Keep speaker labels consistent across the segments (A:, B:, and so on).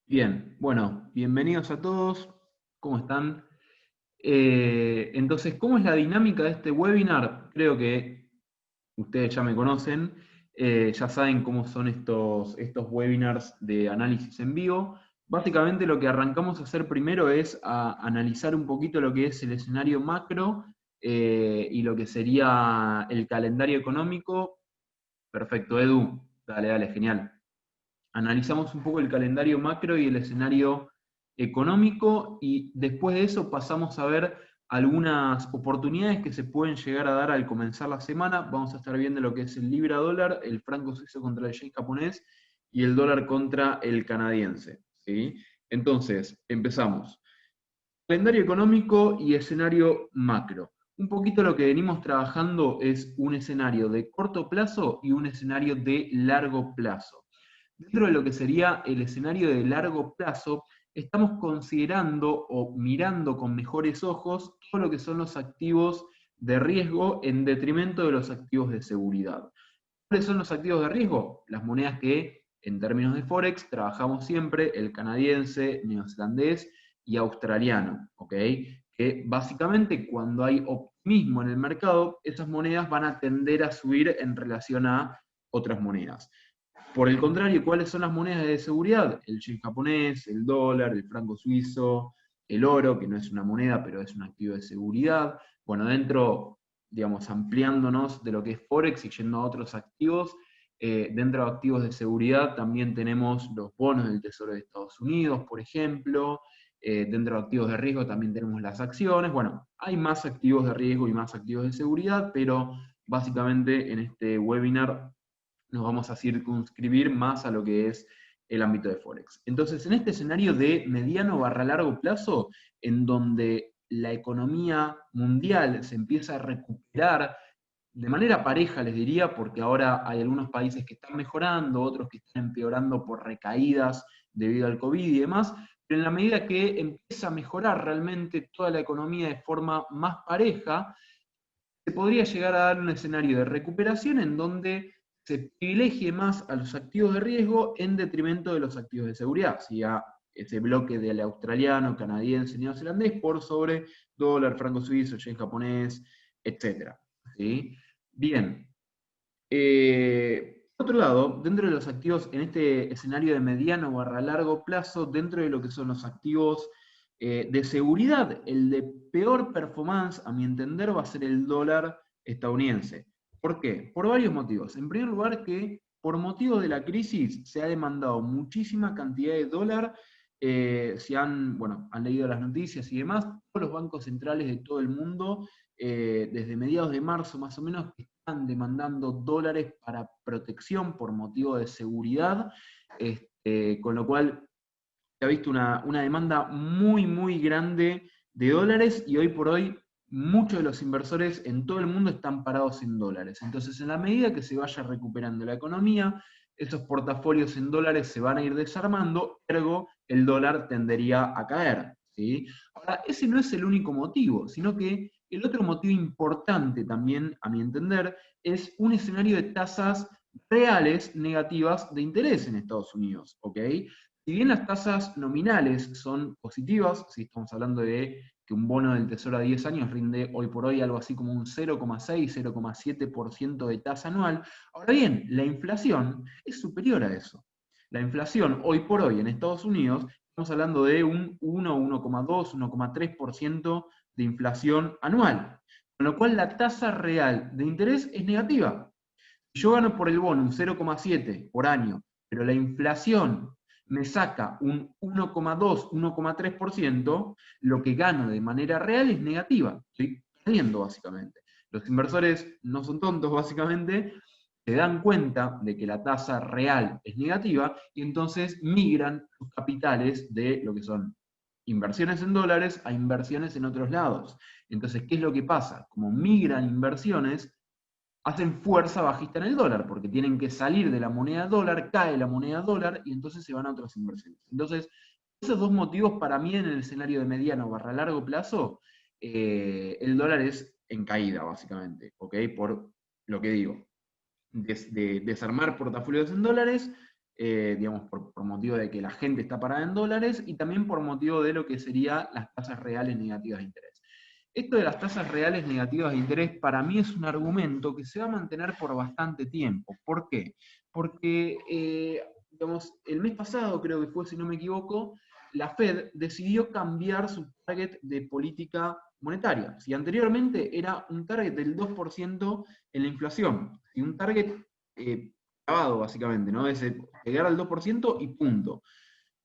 A: Bien, bueno, bienvenidos a todos. ¿Cómo están? Entonces, ¿cómo es la dinámica de este webinar? Creo que ustedes ya me conocen, ya saben cómo son estos webinars de análisis en vivo. Básicamente lo que arrancamos a hacer primero es a analizar un poquito lo que es el escenario macro y lo que sería el calendario económico. Perfecto, Edu. Dale, dale, genial. Analizamos un poco el calendario macro y el escenario económico y después de eso pasamos a ver algunas oportunidades que se pueden llegar a dar al comenzar la semana. Vamos a estar viendo lo que es el libra dólar, el franco suizo contra el yen japonés y el dólar contra el canadiense. ¿Sí? Entonces, empezamos. Calendario económico y escenario macro. Un poquito lo que venimos trabajando es un escenario de corto plazo y un escenario de largo plazo. Dentro de lo que sería el escenario de largo plazo, estamos considerando o mirando con mejores ojos todo lo que son los activos de riesgo en detrimento de los activos de seguridad. ¿Cuáles son los activos de riesgo? Las monedas que, en términos de Forex, trabajamos siempre, el canadiense, neozelandés y australiano, ¿ok? Que básicamente cuando hay optimismo en el mercado, esas monedas van a tender a subir en relación a otras monedas. Por el contrario, ¿cuáles son las monedas de seguridad? El yen japonés, el dólar, el franco suizo, el oro, que no es una moneda, pero es un activo de seguridad. Bueno, dentro, digamos, ampliándonos de lo que es Forex y yendo a otros activos, dentro de activos de seguridad también tenemos los bonos del Tesoro de Estados Unidos, por ejemplo. Dentro de activos de riesgo también tenemos las acciones. Bueno, hay más activos de riesgo y más activos de seguridad, pero básicamente en este webinar nos vamos a circunscribir más a lo que es el ámbito de Forex. Entonces, en este escenario de mediano barra largo plazo, en donde la economía mundial se empieza a recuperar de manera pareja, les diría, porque ahora hay algunos países que están mejorando, otros que están empeorando por recaídas debido al COVID y demás, pero en la medida que empieza a mejorar realmente toda la economía de forma más pareja, se podría llegar a dar un escenario de recuperación en donde se privilegie más a los activos de riesgo en detrimento de los activos de seguridad, si a ese bloque del australiano, canadiense, neozelandés por sobre dólar, franco suizo, yen japonés, etc. ¿Sí? Bien. Por otro lado, dentro de los activos, en este escenario de mediano barra largo plazo, dentro de lo que son los activos de seguridad, el de peor performance, a mi entender, va a ser el dólar estadounidense. ¿Por qué? Por varios motivos. En primer lugar, que por motivo de la crisis se ha demandado muchísima cantidad de dólar. Si han, bueno, han leído las noticias y demás, todos los bancos centrales de todo el mundo, desde mediados de marzo más o menos, están demandando dólares para protección por motivo de seguridad, con lo cual se ha visto una demanda muy, muy grande de dólares y hoy por hoy muchos de los inversores en todo el mundo están parados en dólares. Entonces, en la medida que se vaya recuperando la economía, esos portafolios en dólares se van a ir desarmando, ergo el dólar tendería a caer. ¿Sí? Ahora, ese no es el único motivo, sino que el otro motivo importante también, a mi entender, es un escenario de tasas reales negativas de interés en Estados Unidos. ¿Ok? Si bien las tasas nominales son positivas, si estamos hablando de que un bono del Tesoro a 10 años rinde hoy por hoy algo así como un 0,6, 0,7% de tasa anual, ahora bien, la inflación es superior a eso. La inflación hoy por hoy en Estados Unidos, estamos hablando de un 1, 1,2, 1,3% de inflación anual, con lo cual la tasa real de interés es negativa. Si yo gano por el bono un 0,7 por año, pero la inflación me saca un 1,2, 1,3%, lo que gano de manera real es negativa. Estoy perdiendo, básicamente. Los inversores no son tontos, básicamente, se dan cuenta de que la tasa real es negativa y entonces migran sus capitales de lo que son inversiones en dólares a inversiones en otros lados. Entonces, ¿qué es lo que pasa? Como migran inversiones, hacen fuerza bajista en el dólar, porque tienen que salir de la moneda dólar, cae la moneda dólar y entonces se van a otras inversiones. Entonces, esos dos motivos para mí en el escenario de mediano barra largo plazo, el dólar es en caída, básicamente, ¿ok? Por lo que digo, desarmar portafolios en dólares, digamos, por motivo de que la gente está parada en dólares, y también por motivo de lo que serían las tasas reales negativas de interés. Esto de las tasas reales negativas de interés para mí es un argumento que se va a mantener por bastante tiempo. ¿Por qué? Porque, digamos, el mes pasado, creo que fue, si no me equivoco, la Fed decidió cambiar su target de política monetaria. Si anteriormente era un target del 2% en la inflación, y un target grabado básicamente, ¿no? Es llegar al 2% y punto.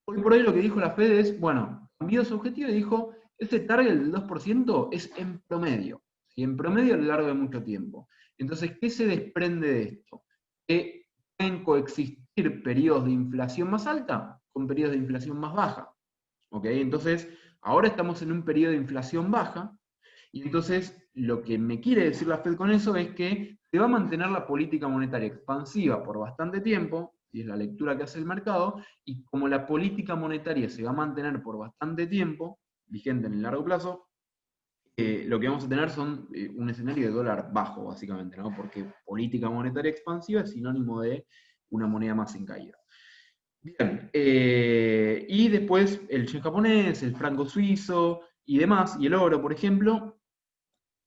A: Hoy por hoy lo que dijo la Fed es, bueno, cambió su objetivo y dijo, este target del 2% es en promedio, y en promedio a lo largo de mucho tiempo. Entonces, ¿qué se desprende de esto? Que pueden coexistir periodos de inflación más alta con periodos de inflación más baja. ¿Ok? Entonces, ahora estamos en un periodo de inflación baja, y entonces lo que me quiere decir la Fed con eso es que se va a mantener la política monetaria expansiva por bastante tiempo, y es la lectura que hace el mercado, y como la política monetaria se va a mantener por bastante tiempo, vigente en el largo plazo, lo que vamos a tener son un escenario de dólar bajo, básicamente, ¿no? Porque política monetaria expansiva es sinónimo de una moneda más en caída. Bien, y después el yen japonés, el franco suizo y demás, y el oro, por ejemplo,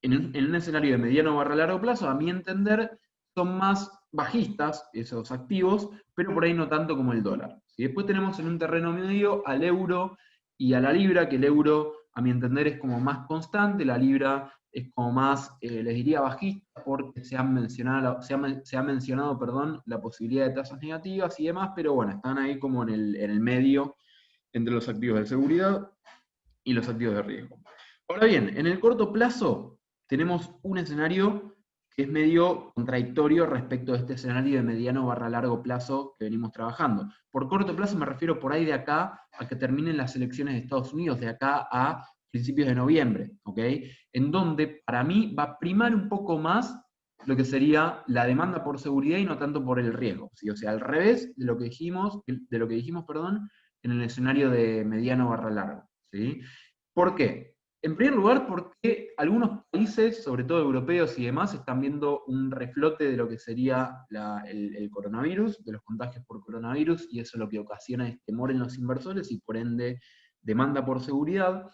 A: en un escenario de mediano barra largo plazo, a mi entender, son más bajistas esos activos, pero por ahí no tanto como el dólar. Y después tenemos en un terreno medio al euro y a la libra, que el euro, a mi entender, es como más constante, la libra es como más, les diría, bajista, porque se ha mencionado, perdón, la posibilidad de tasas negativas y demás, pero bueno, están ahí como en el medio entre los activos de seguridad y los activos de riesgo. Ahora bien, en el corto plazo tenemos un escenario que es medio contradictorio respecto a este escenario de mediano barra largo plazo que venimos trabajando. Por corto plazo me refiero por ahí de acá a que terminen las elecciones de Estados Unidos, de acá a principios de noviembre, ¿ok? En donde para mí va a primar un poco más lo que sería la demanda por seguridad y no tanto por el riesgo, ¿sí? O sea, al revés de lo que dijimos, perdón, en el escenario de mediano barra largo, ¿sí? ¿Por qué? En primer lugar, porque algunos países, sobre todo europeos y demás, están viendo un reflote de lo que sería el coronavirus, de los contagios por coronavirus, y eso lo que ocasiona es temor en los inversores y por ende demanda por seguridad.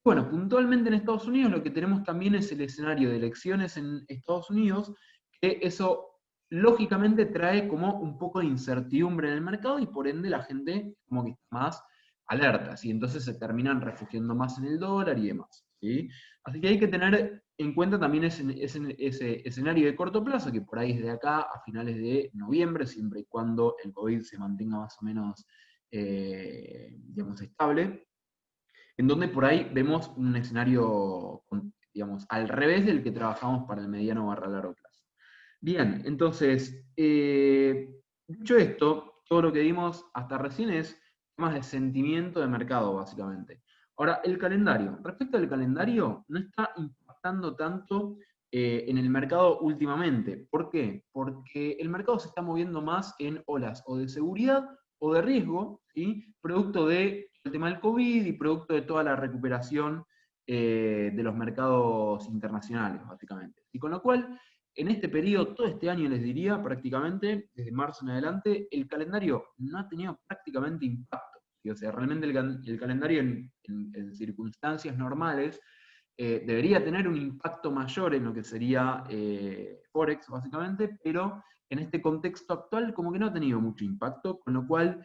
A: Bueno, puntualmente en Estados Unidos lo que tenemos también es el escenario de elecciones en Estados Unidos, que eso lógicamente trae como un poco de incertidumbre en el mercado y por ende la gente como que está más alertas, y entonces se terminan refugiando más en el dólar y demás, ¿sí? Así que hay que tener en cuenta también ese escenario de corto plazo, que por ahí es de acá a finales de noviembre, siempre y cuando el COVID se mantenga más o menos, digamos, estable, en donde por ahí vemos un escenario, digamos, al revés del que trabajamos para el mediano barra largo plazo. Bien, entonces, dicho esto, todo lo que vimos hasta recién es temas de sentimiento de mercado, básicamente. Ahora, el calendario. Respecto al calendario, no está impactando tanto en el mercado últimamente. ¿Por qué? Porque el mercado se está moviendo más en olas o de seguridad o de riesgo, ¿sí? Producto del tema del COVID y producto de toda la recuperación de los mercados internacionales, básicamente. Y con lo cual, en este periodo, todo este año les diría prácticamente, desde marzo en adelante, el calendario no ha tenido prácticamente impacto. O sea, realmente el calendario en circunstancias normales debería tener un impacto mayor en lo que sería Forex, básicamente, pero en este contexto actual como que no ha tenido mucho impacto, con lo cual,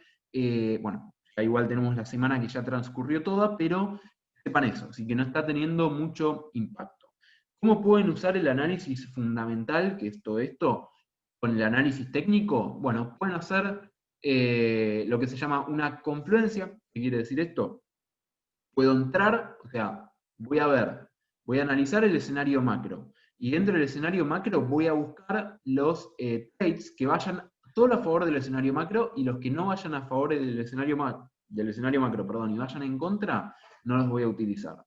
A: bueno, ya igual tenemos la semana que ya transcurrió toda, pero sepan eso, así que no está teniendo mucho impacto. ¿Cómo pueden usar el análisis fundamental, que es todo esto, con el análisis técnico? Bueno, pueden hacer lo que se llama una confluencia. ¿Qué quiere decir esto? Puedo entrar, o sea, voy a analizar el escenario macro. Y dentro del escenario macro voy a buscar los trades que vayan todos a favor del escenario macro, y los que no vayan a favor del escenario macro, perdón, y vayan en contra, no los voy a utilizar.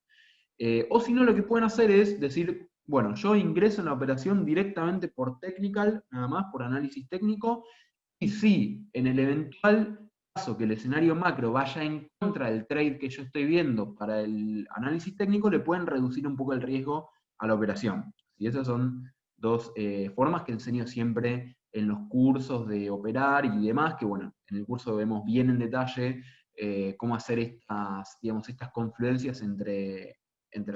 A: O si no, lo que pueden hacer es decir, bueno, yo ingreso en la operación directamente por technical, nada más, por análisis técnico, y si en el eventual caso que el escenario macro vaya en contra del trade que yo estoy viendo para el análisis técnico, le pueden reducir un poco el riesgo a la operación. Y esas son dos formas que enseño siempre en los cursos de operar y demás, que bueno, en el curso vemos bien en detalle cómo hacer estas, digamos, estas confluencias entre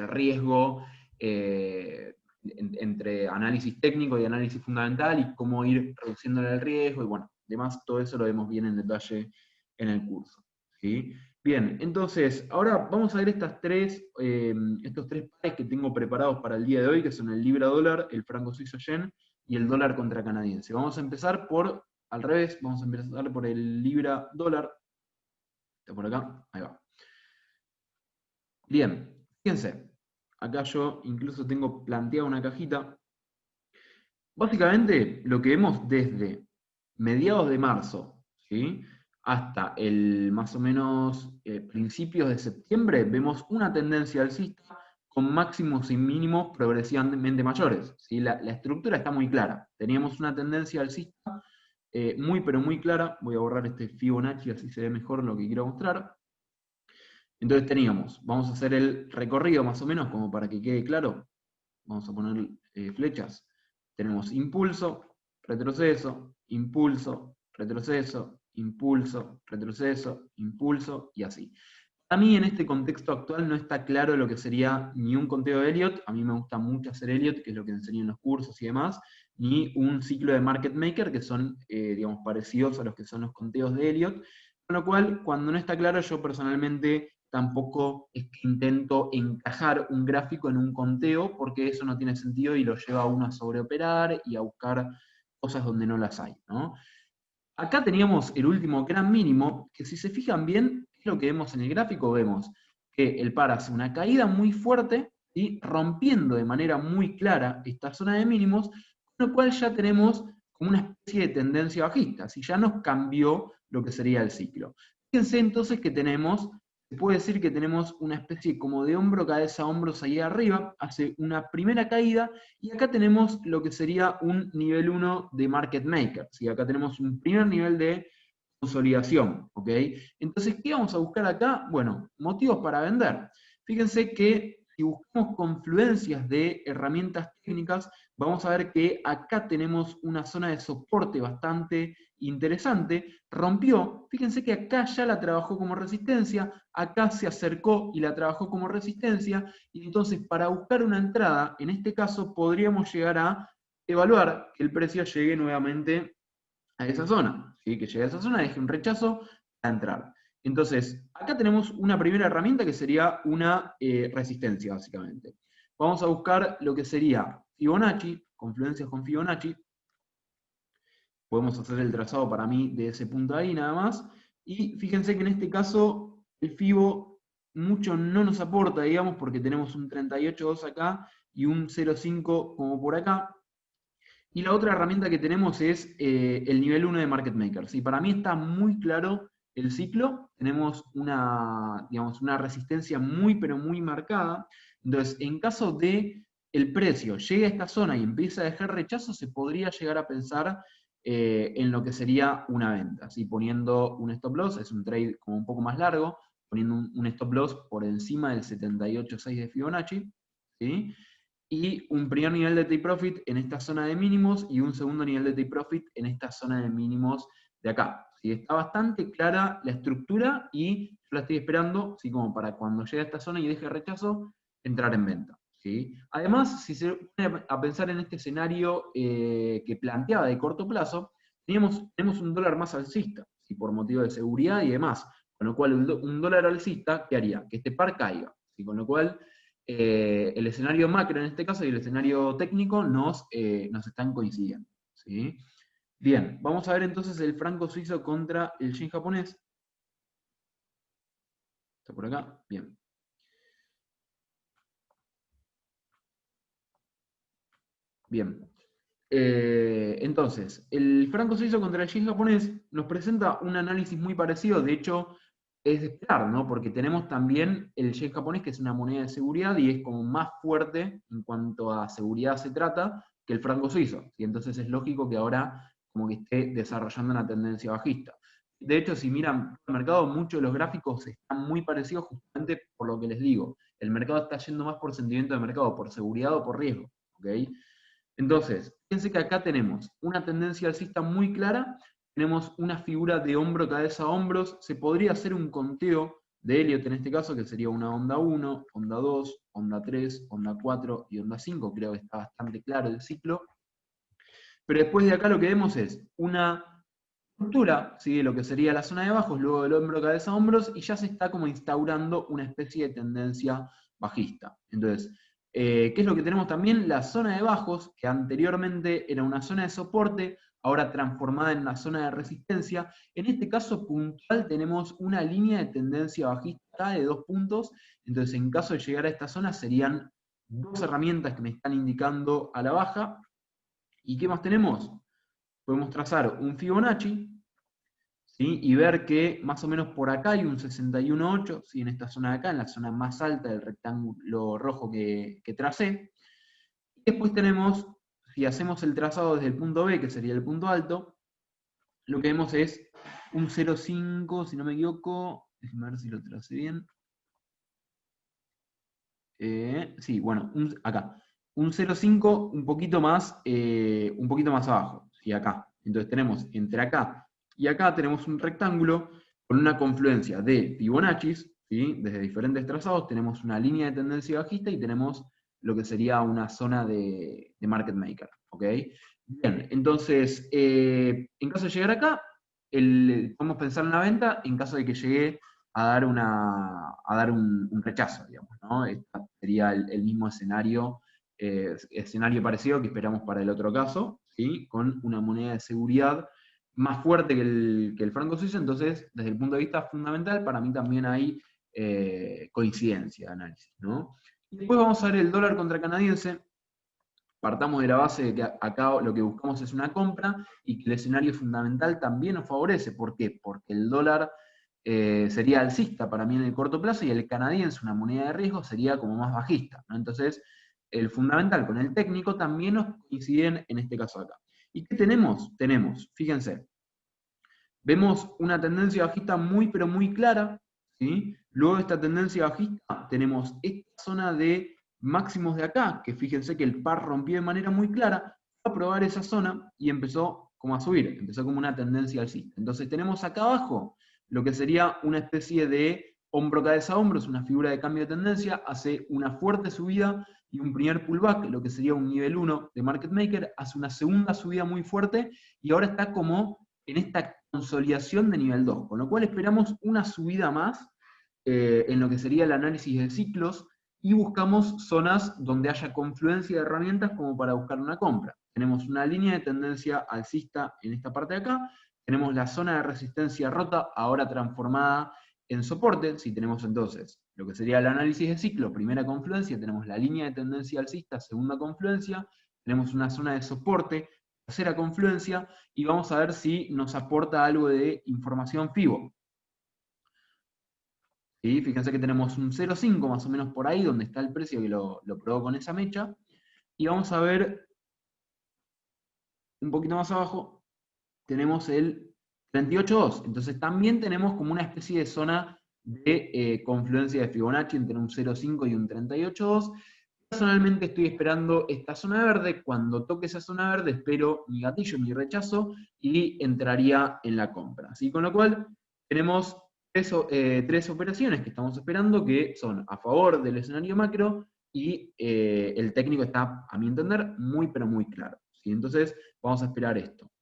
A: riesgo, entre análisis técnico y análisis fundamental, y cómo ir reduciéndole el riesgo, y bueno, demás, todo eso lo vemos bien en detalle en el curso. ¿Sí? Bien, entonces, ahora vamos a ver estos tres pares que tengo preparados para el día de hoy, que son el libra dólar, el franco suizo yen y el dólar contra canadiense. Vamos a empezar al revés, vamos a empezar por el libra dólar. Está por acá, ahí va. Bien, fíjense, acá yo incluso tengo planteada una cajita. Básicamente, lo que vemos desde mediados de marzo, ¿sí?, hasta más o menos principios de septiembre, vemos una tendencia alcista con máximos y mínimos progresivamente mayores. ¿Sí? La estructura está muy clara. Teníamos una tendencia alcista muy pero muy clara. Voy a borrar este Fibonacci, así se ve mejor lo que quiero mostrar. Entonces teníamos, vamos a hacer el recorrido más o menos, como para que quede claro. Vamos a poner flechas. Tenemos impulso, retroceso, impulso, retroceso, impulso, retroceso, impulso, y así. A mí en este contexto actual no está claro lo que sería ni un conteo de Elliott, a mí me gusta mucho hacer Elliott, que es lo que enseño en los cursos y demás, ni un ciclo de market maker, que son, digamos, parecidos a los que son los conteos de Elliott, con lo cual, cuando no está claro, yo personalmente tampoco es que intento encajar un gráfico en un conteo, porque eso no tiene sentido y lo lleva a uno a sobreoperar y a buscar cosas donde no las hay, ¿no? Acá teníamos el último gran mínimo, que si se fijan bien, es lo que vemos en el gráfico, vemos que el par hace una caída muy fuerte y rompiendo de manera muy clara esta zona de mínimos, con lo cual ya tenemos como una especie de tendencia bajista, si ya nos cambió lo que sería el ciclo. Fíjense entonces que tenemos, se puede decir que tenemos una especie como de hombro, cabeza, hombros ahí arriba, hace una primera caída, y acá tenemos lo que sería un nivel 1 de market maker, ¿sí? Acá tenemos un primer nivel de consolidación, ¿ok? Entonces, ¿qué vamos a buscar acá? Bueno, motivos para vender. Fíjense que si buscamos confluencias de herramientas técnicas, vamos a ver que acá tenemos una zona de soporte bastante interesante, rompió, fíjense que acá ya la trabajó como resistencia, acá se acercó y la trabajó como resistencia, y entonces para buscar una entrada, en este caso podríamos llegar a evaluar que el precio llegue nuevamente a esa zona, ¿sí? Que llegue a esa zona, deje un rechazo para entrar. Entonces, acá tenemos una primera herramienta que sería una resistencia, básicamente. Vamos a buscar lo que sería Fibonacci, confluencias con Fibonacci. Podemos hacer el trazado para mí de ese punto ahí nada más. Y fíjense que en este caso el Fibo mucho no nos aporta, digamos, porque tenemos un 38.2 acá y un 0.5 como por acá. Y la otra herramienta que tenemos es el nivel 1 de Market Maker. ¿Sí? Para mí está muy claro el ciclo, tenemos digamos, una resistencia muy pero muy marcada. Entonces, en caso de el precio llegue a esta zona y empiece a dejar rechazo, se podría llegar a pensar en lo que sería una venta. ¿Sí? Poniendo un stop loss, es un trade como un poco más largo, poniendo un stop loss por encima del 78.6 de Fibonacci, ¿sí? Y un primer nivel de take profit en esta zona de mínimos y un segundo nivel de take profit en esta zona de mínimos de acá. ¿Sí? Está bastante clara la estructura y yo la estoy esperando, ¿sí? Como para cuando llegue a esta zona y deje rechazo, entrar en venta. ¿Sí? Además, si se pone a pensar en este escenario que planteaba de corto plazo, tenemos un dólar más alcista, ¿sí? Por motivo de seguridad y demás. Con lo cual, un dólar alcista, ¿qué haría? Que este par caiga. ¿Sí? Con lo cual, el escenario macro en este caso y el escenario técnico nos están coincidiendo. ¿Sí? Bien, vamos a ver entonces el franco suizo contra el yen japonés. ¿Está por acá? Bien. Bien. Entonces, el franco suizo contra el yen japonés nos presenta un análisis muy parecido, de hecho, es de esperar, ¿no? Porque tenemos también el yen japonés, que es una moneda de seguridad y es como más fuerte en cuanto a seguridad se trata que el franco suizo. Y entonces es lógico que ahora como que esté desarrollando una tendencia bajista. De hecho, si miran el mercado, muchos de los gráficos están muy parecidos justamente por lo que les digo. El mercado está yendo más por sentimiento de mercado, por seguridad o por riesgo. ¿Ok? Entonces, fíjense que acá tenemos una tendencia alcista muy clara, tenemos una figura de hombro, cabeza, hombros, se podría hacer un conteo de Elliott en este caso, que sería una onda 1, onda 2, onda 3, onda 4 y onda 5, creo que está bastante claro el ciclo. Pero después de acá lo que vemos es una ruptura, ¿sí? Lo que sería la zona de bajos, luego del hombro, cabeza, hombros, y ya se está como instaurando una especie de tendencia bajista. Entonces, ¿qué es lo que tenemos también? La zona de bajos, que anteriormente era una zona de soporte, ahora transformada en una zona de resistencia. En este caso puntual tenemos una línea de tendencia bajista de 2 puntos, entonces en caso de llegar a esta zona serían dos herramientas que me están indicando a la baja. ¿Y qué más tenemos? Podemos trazar un Fibonacci, ¿sí? Y ver que más o menos por acá hay un 61.8, ¿sí? En esta zona de acá, en la zona más alta del rectángulo rojo que tracé. Y después tenemos, si hacemos el trazado desde el punto B, que sería el punto alto, lo que vemos es un 0.5, si no me equivoco, déjenme ver si lo tracé bien. Sí, bueno, acá. Un 0.5 un poquito más abajo, ¿sí? Acá. Entonces tenemos entre acá y acá tenemos un rectángulo con una confluencia de Fibonaccis, ¿sí? Desde diferentes trazados tenemos una línea de tendencia bajista y tenemos lo que sería una zona de market maker, ¿ok? Bien, entonces, en caso de llegar acá, podemos pensar en la venta en caso de que llegue a dar, un rechazo, digamos, ¿no? Este sería el mismo escenario parecido que esperamos para el otro caso, ¿sí? Con una moneda de seguridad más fuerte que el franco suizo, entonces, desde el punto de vista fundamental, para mí también hay coincidencia de análisis, ¿no? Y después vamos a ver el dólar contra canadiense. Partamos de la base de que acá lo que buscamos es una compra y que el escenario fundamental también nos favorece. ¿Por qué? Porque el dólar sería alcista para mí en el corto plazo y el canadiense, una moneda de riesgo, sería como más bajista, ¿no? Entonces, el fundamental con el técnico también nos coinciden en este caso acá. ¿Y qué tenemos? Tenemos, fíjense, vemos una tendencia bajista muy pero muy clara, ¿sí? Luego de esta tendencia bajista tenemos esta zona de máximos de acá, que fíjense que el par rompió de manera muy clara, fue a probar esa zona y empezó como a subir, empezó como una tendencia alcista. Entonces tenemos acá abajo lo que sería una especie de hombro cabeza hombro, es una figura de cambio de tendencia, hace una fuerte subida y un primer pullback, lo que sería un nivel 1 de market maker, hace una segunda subida muy fuerte y ahora está como en esta consolidación de nivel 2, con lo cual esperamos una subida más en lo que sería el análisis de ciclos y buscamos zonas donde haya confluencia de herramientas como para buscar una compra. Tenemos una línea de tendencia alcista en esta parte de acá, tenemos la zona de resistencia rota, ahora transformada en soporte, si tenemos entonces lo que sería el análisis de ciclo, primera confluencia, tenemos la línea de tendencia alcista, segunda confluencia, tenemos una zona de soporte, tercera confluencia, y vamos a ver si nos aporta algo de información FIBO. ¿Sí? Fíjense que tenemos un 0.5 más o menos por ahí, donde está el precio que lo probó con esa mecha, y vamos a ver un poquito más abajo, tenemos el 38.2, entonces también tenemos como una especie de zona de confluencia de Fibonacci entre un 0.5 y un 38.2. Personalmente estoy esperando esta zona verde, cuando toque esa zona verde espero mi gatillo, mi rechazo, y entraría en la compra. Así con lo cual tenemos tres operaciones que estamos esperando que son a favor del escenario macro y el técnico está, a mi entender, muy pero muy claro, ¿sí? Entonces vamos a esperar esto.